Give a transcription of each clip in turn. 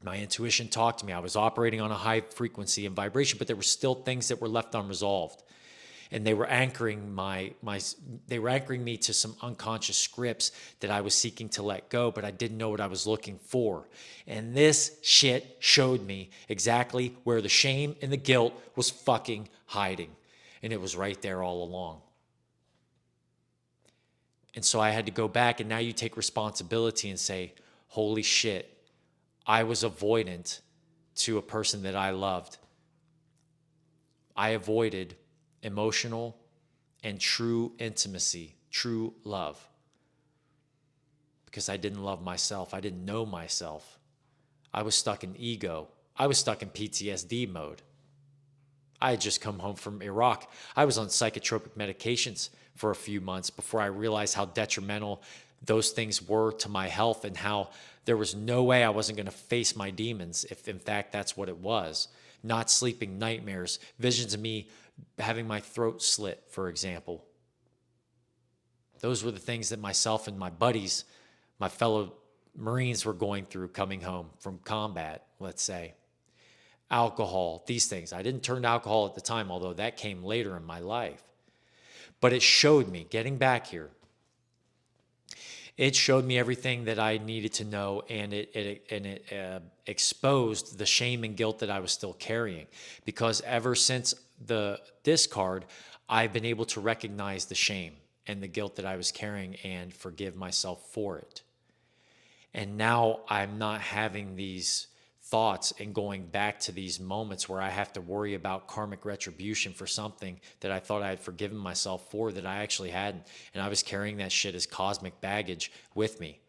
My intuition talked to me. I was operating on a high frequency and vibration, but there were still things that were left unresolved. And they were anchoring they were anchoring me to some unconscious scripts that I was seeking to let go, but I didn't know what I was looking for. And this shit showed me exactly where the shame and the guilt was fucking hiding. And it was right there all along. And so I had to go back, and now you take responsibility and say, holy shit, I was avoidant to a person that I loved. I avoided emotional and true intimacy, true love, because I didn't love myself. I didn't know myself. I was stuck in ego. I was stuck in PTSD mode. I had just come home from Iraq. I was on psychotropic medications for a few months before I realized how detrimental those things were to my health, and how there was no way I wasn't going to face my demons if in fact that's what it was. Not sleeping, nightmares, visions of me having my throat slit, for example. Those were the things that myself and my buddies, my fellow Marines, were going through coming home from combat, let's say. Alcohol, these things. I didn't turn to alcohol at the time, although that came later in my life. But it showed me, getting back here, it showed me everything that I needed to know, and it exposed the shame and guilt that I was still carrying. Because ever since the discard, I've been able to recognize the shame and the guilt that I was carrying and forgive myself for it. And now I'm not having these thoughts and going back to these moments where I have to worry about karmic retribution for something that I thought I had forgiven myself for that I actually hadn't. And I was carrying that shit as cosmic baggage with me.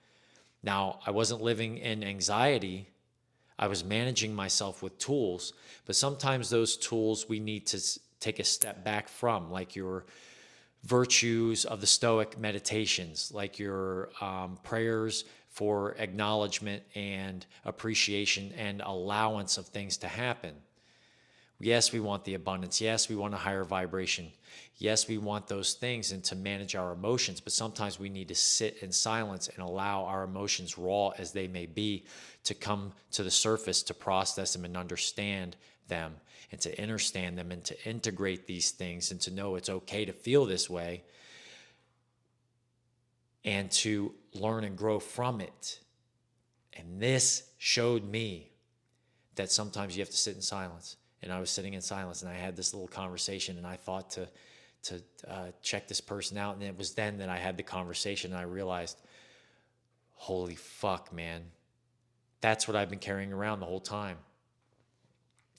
Now, I wasn't living in anxiety. I was managing myself with tools, but sometimes those tools we need to take a step back from, like your virtues of the Stoic meditations, like your prayers for acknowledgement and appreciation and allowance of things to happen. Yes, we want the abundance. Yes, we want a higher vibration. Yes, we want those things and to manage our emotions, but sometimes we need to sit in silence and allow our emotions, raw as they may be, to come to the surface, to process them and understand them, and to understand them and to integrate these things and to know it's okay to feel this way and to learn and grow from it. And this showed me that sometimes you have to sit in silence. And I was sitting in silence, and I had this little conversation, and I thought to check this person out. And it was then that I had the conversation, and I realized, holy fuck, man, that's what I've been carrying around the whole time.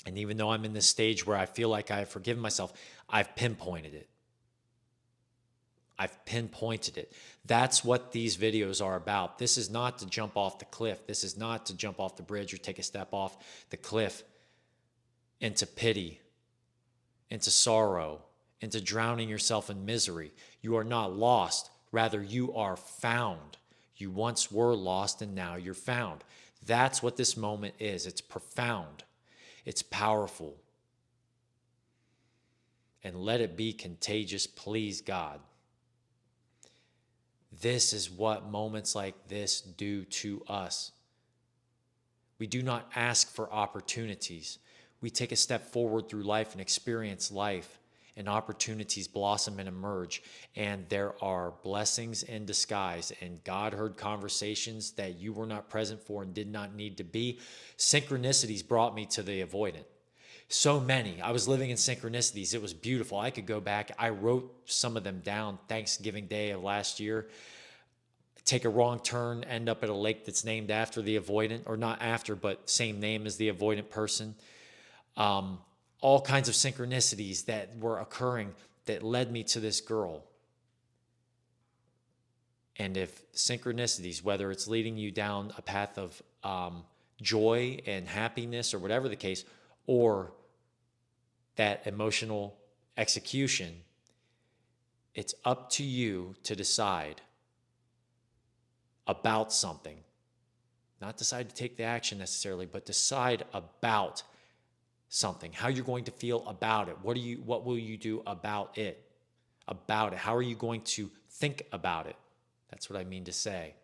And even though I'm in this stage where I feel like I have forgiven myself, I've pinpointed it. I've pinpointed it. That's what these videos are about. This is not to jump off the cliff. This is not to jump off the bridge or take a step off the cliff into pity, into sorrow, into drowning yourself in misery. You are not lost. Rather, you are found. You once were lost, and now you're found. That's what this moment is. It's profound. It's powerful. And let it be contagious, please God. This is what moments like this do to us. We do not ask for opportunities. We take a step forward through life and experience life, and opportunities blossom and emerge. And there are blessings in disguise. And God heard conversations that you were not present for and did not need to be. Synchronicities brought me to the avoidant. So many. I was living in synchronicities. It was beautiful. I could go back. I wrote some of them down. Thanksgiving Day of last year. Take a wrong turn, end up at a lake that's named after the avoidant, or not after, but same name as the avoidant person. All kinds of synchronicities that were occurring that led me to this girl. And if synchronicities, whether it's leading you down a path of joy and happiness or whatever the case, or that emotional execution, it's up to you to decide about something. Not decide to take the action necessarily, but decide about something, how you're going to feel about it. What will you do about it? How are you going to think about it? That's what I mean to say.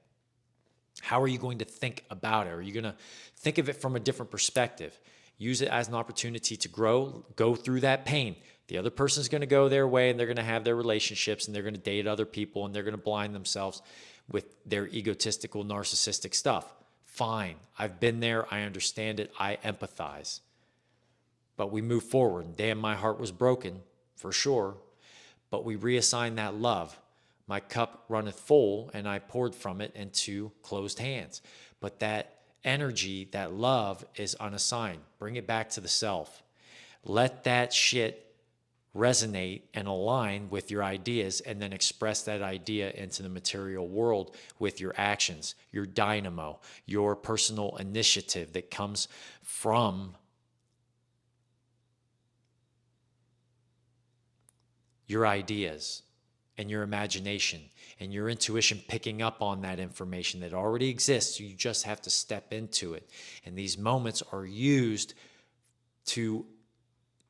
How are you going to think about it? Are you going to think of it from a different perspective? Use it as an opportunity to grow, go through that pain. The other person's going to go their way and they're going to have their relationships and they're going to date other people and they're going to blind themselves with their egotistical, narcissistic stuff. Fine. I've been there. I understand it. I empathize. But we move forward. And damn, my heart was broken for sure. But we reassign that love. My cup runneth full, and I poured from it into closed hands. But that energy, that love is unassigned. Bring it back to the self. Let that shit resonate and align with your ideas, and then express that idea into the material world with your actions, your dynamo, your personal initiative that comes from your ideas and your imagination and your intuition picking up on that information that already exists. You just have to step into it. And these moments are used to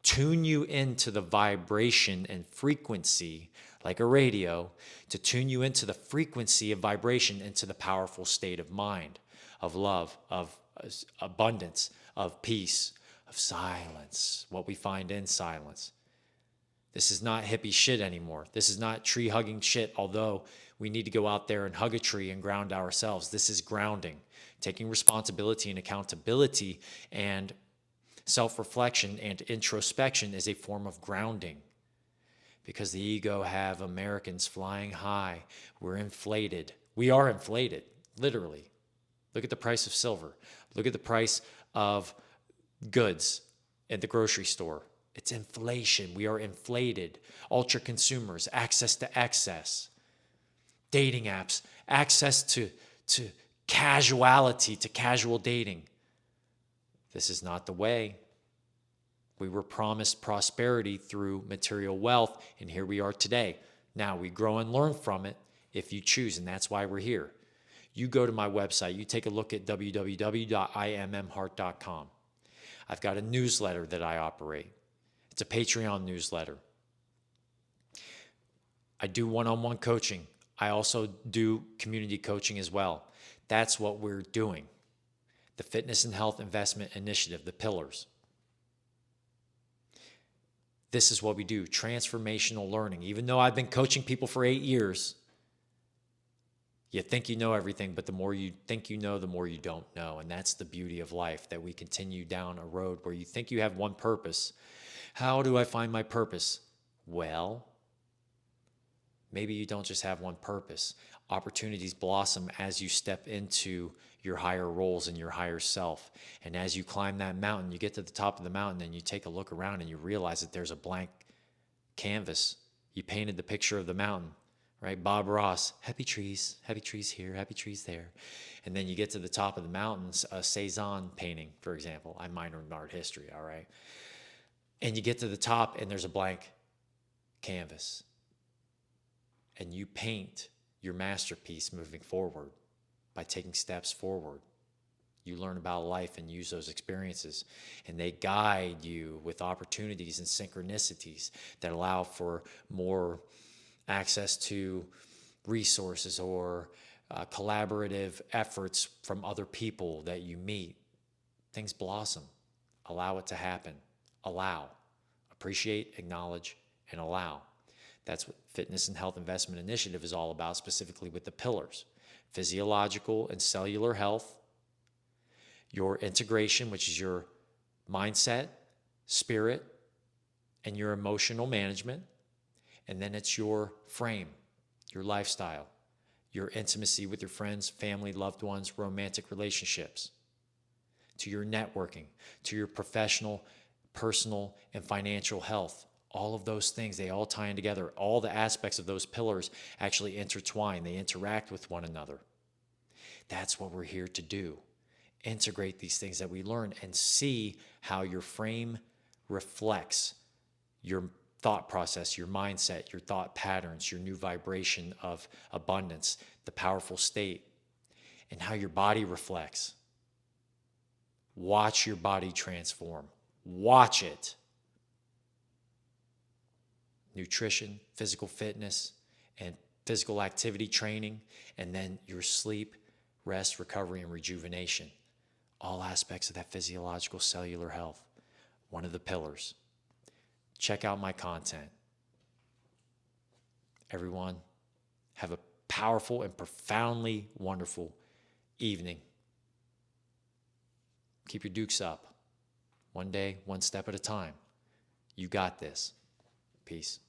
tune you into the vibration and frequency, like a radio, to tune you into the frequency of vibration, into the powerful state of mind, of love, of abundance, of peace, of silence, what we find in silence. This is not hippie shit anymore. This is not tree hugging shit, although we need to go out there and hug a tree and ground ourselves. This is grounding, taking responsibility and accountability, and self-reflection and introspection is a form of grounding, because the ego have Americans flying high. We're inflated. We are inflated, literally. Look at the price of silver. Look at the price of goods at the grocery store. It's inflation. We are inflated. Ultra consumers, access to excess. Dating apps, access to casuality, to casual dating. This is not the way. We were promised prosperity through material wealth, and here we are today. Now, we grow and learn from it if you choose, and that's why we're here. You go to my website. You take a look at www.immheart.com. I've got a newsletter that I operate. It's a Patreon newsletter. I do one-on-one coaching. I also do community coaching as well. That's what we're doing. The Fitness and Health Investment Initiative, the pillars. This is what we do, transformational learning. Even though I've been coaching people for 8 years, you think you know everything, but the more you think you know, the more you don't know. And that's the beauty of life, that we continue down a road where you think you have one purpose. How do I find my purpose? Well, maybe you don't just have one purpose. Opportunities blossom as you step into your higher roles and your higher self. And as you climb that mountain, you get to the top of the mountain and you take a look around and you realize that there's a blank canvas. You painted the picture of the mountain, right? Bob Ross, happy trees here, happy trees there. And then you get to the top of the mountains, a Cezanne painting, for example. I minor in art history, all right? And you get to the top and there's a blank canvas. And you paint your masterpiece moving forward by taking steps forward. You learn about life and use those experiences, and they guide you with opportunities and synchronicities that allow for more access to resources or collaborative efforts from other people that you meet. Things blossom. Allow it to happen. Allow. Appreciate, acknowledge, and allow. That's what Fitness and Health Investment Initiative is all about, specifically with the pillars. Physiological and cellular health, your integration, which is your mindset, spirit, and your emotional management. And then it's your frame, your lifestyle, your intimacy with your friends, family, loved ones, romantic relationships, to your networking, to your professional, personal, and financial health. All of those things, they all tie in together. All the aspects of those pillars actually intertwine. They interact with one another. That's what we're here to do. Integrate these things that we learn and see how your frame reflects your thought process, your mindset, your thought patterns, your new vibration of abundance, the powerful state, and how your body reflects. Watch your body transform. Watch it. Nutrition, physical fitness, and physical activity training, and then your sleep, rest, recovery, and rejuvenation. All aspects of that physiological cellular health. One of the pillars. Check out my content. Everyone, have a powerful and profoundly wonderful evening. Keep your dukes up. One day, one step at a time. You got this. Peace.